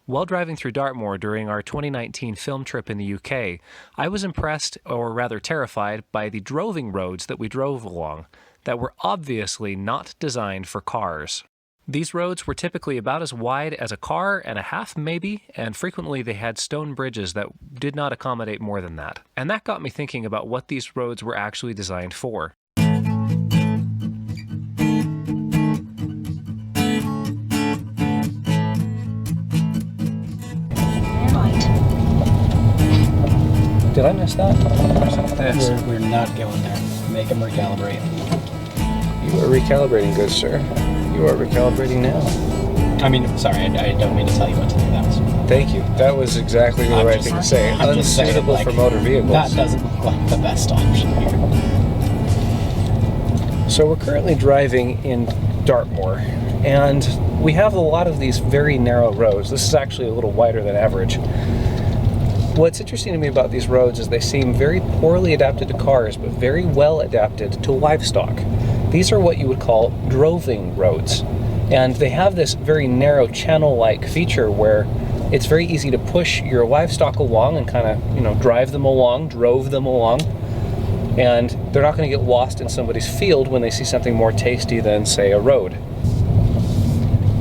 While driving through Dartmoor during our 2019 film trip in the UK, I was impressed, or rather terrified, by the droving roads that we drove along that were obviously not designed for cars. These roads were typically about as wide as a car and a half maybe, and frequently they had stone bridges that did not accommodate more than that. And that got me thinking about what these roads were actually designed for. Did I miss that? We're not going there. Make them recalibrate. You are recalibrating, good sir. You are recalibrating now. I mean, sorry, I don't mean to tell you what to do. That was... Thank you. That was exactly the right thing to say. Unsuitable for motor vehicles. That doesn't look like the best option here. So we're currently driving in Dartmoor, and we have a lot of these very narrow roads. This is actually a little wider than average. What's interesting to me about these roads is they seem very poorly adapted to cars, but very well adapted to livestock. These are what you would call droving roads. And they have this very narrow channel-like feature where it's very easy to push your livestock along and kind of, drive them along, drove them along. And they're not going to get lost in somebody's field when they see something more tasty than, say, a road.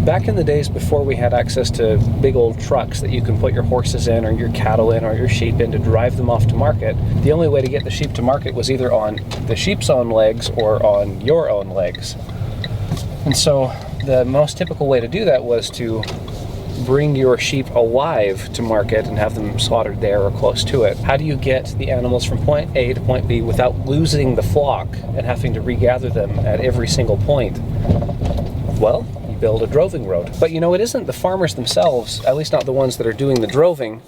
Back in the days before we had access to big old trucks that you can put your horses in or your cattle in or your sheep in to drive them off to market, the only way to get the sheep to market was either on the sheep's own legs or on your own legs. And so the most typical way to do that was to bring your sheep alive to market and have them slaughtered there or close to it. How do you get the animals from point A to point B without losing the flock and having to regather them at every single point? Well, build a droving road. But it isn't the farmers themselves, at least not the ones that are doing the droving,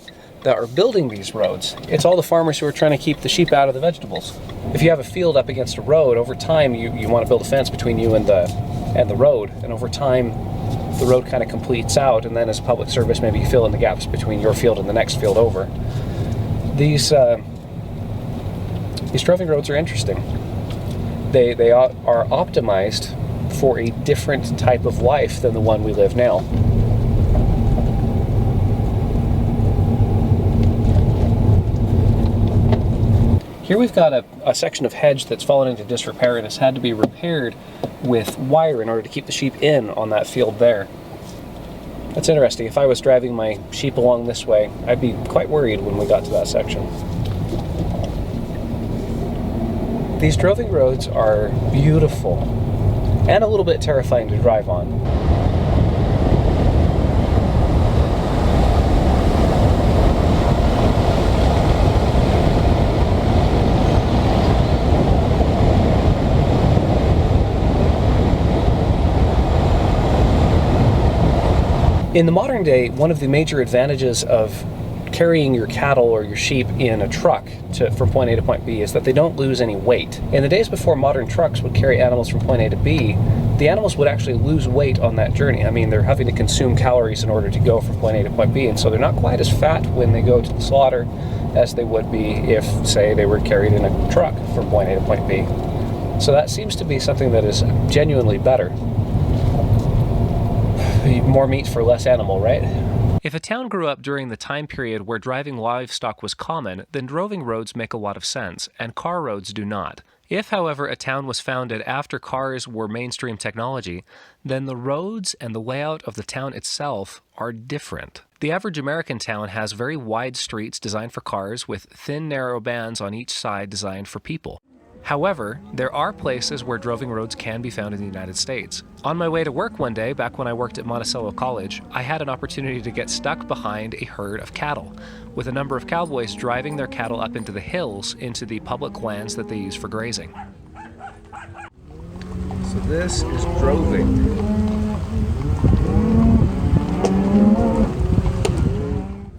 that are building these roads. It's all the farmers who are trying to keep the sheep out of the vegetables. If you have a field up against a road, over time you want to build a fence between you and the road, and over time the road kind of completes out, and then as a public service maybe you fill in the gaps between your field and the next field over. These droving roads are interesting. They are optimized for a different type of life than the one we live now. Here we've got a section of hedge that's fallen into disrepair and has had to be repaired with wire in order to keep the sheep in on that field there. That's interesting. If I was driving my sheep along this way, I'd be quite worried when we got to that section. These droving roads are beautiful and a little bit terrifying to drive on. In the modern day, one of the major advantages of carrying your cattle or your sheep in a truck from point A to point B is that they don't lose any weight. In the days before modern trucks would carry animals from point A to B, the animals would actually lose weight on that journey. I mean, they're having to consume calories in order to go from point A to point B, and so they're not quite as fat when they go to the slaughter as they would be if, say, they were carried in a truck from point A to point B. So that seems to be something that is genuinely better. More meat for less animal, right? If a town grew up during the time period where driving livestock was common, then droving roads make a lot of sense, and car roads do not. If, however, a town was founded after cars were mainstream technology, then the roads and the layout of the town itself are different. The average American town has very wide streets designed for cars with thin, narrow bands on each side designed for people. However, there are places where droving roads can be found in the United States. On my way to work one day, back when I worked at Monticello College, I had an opportunity to get stuck behind a herd of cattle, with a number of cowboys driving their cattle up into the hills into the public lands that they use for grazing. So this is droving.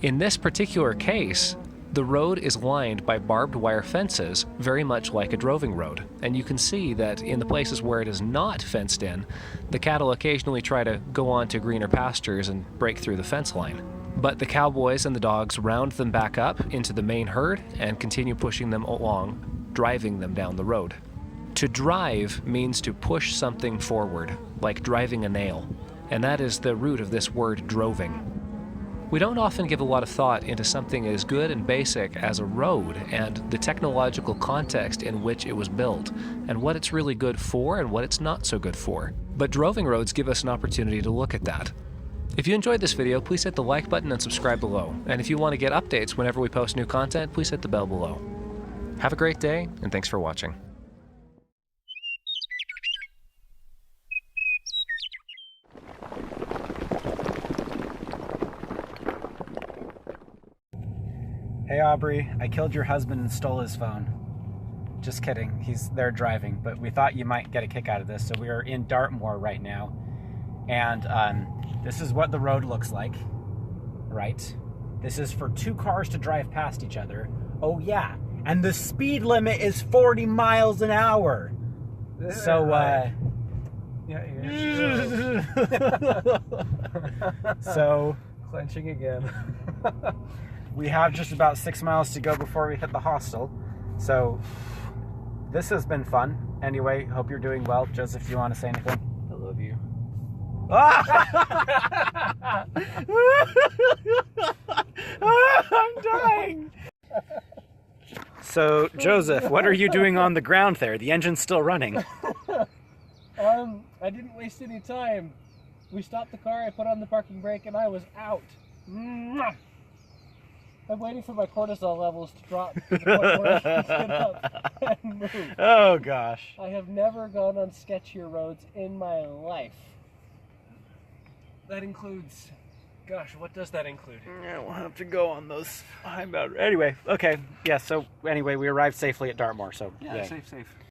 In this particular case, the road is lined by barbed wire fences, very much like a droving road. And you can see that in the places where it is not fenced in, the cattle occasionally try to go on to greener pastures and break through the fence line. But the cowboys and the dogs round them back up into the main herd and continue pushing them along, driving them down the road. To drive means to push something forward, like driving a nail. And that is the root of this word droving. We don't often give a lot of thought into something as good and basic as a road and the technological context in which it was built, and what it's really good for and what it's not so good for. But droving roads give us an opportunity to look at that. If you enjoyed this video, please hit the like button and subscribe below. And if you want to get updates whenever we post new content, please hit the bell below. Have a great day, and thanks for watching. Hey Aubrey, I killed your husband and stole his phone. Just kidding, he's there driving, but we thought you might get a kick out of this, so we are in Dartmoor right now. And this is what the road looks like, right? This is for 2 cars to drive past each other. Oh yeah, and the speed limit is 40 miles an hour. So, so Clenching again. we have just about 6 miles to go before we hit the hostel. So this has been fun. Anyway, hope you're doing well. Joseph, you want to say anything? I love you. I'm dying. So, Joseph, what are you doing on the ground there? The engine's still running. I didn't waste any time. We stopped the car, I put on the parking brake, and I was out. Mwah! I'm waiting for my cortisol levels to drop to the point where I can get up and move. Oh, gosh. I have never gone on sketchier roads in my life. That includes... Gosh, what does that include? Yeah, we'll have to go on those high mountains. Anyway, okay. Yeah, so anyway, we arrived safely at Dartmoor, so Yeah, safe.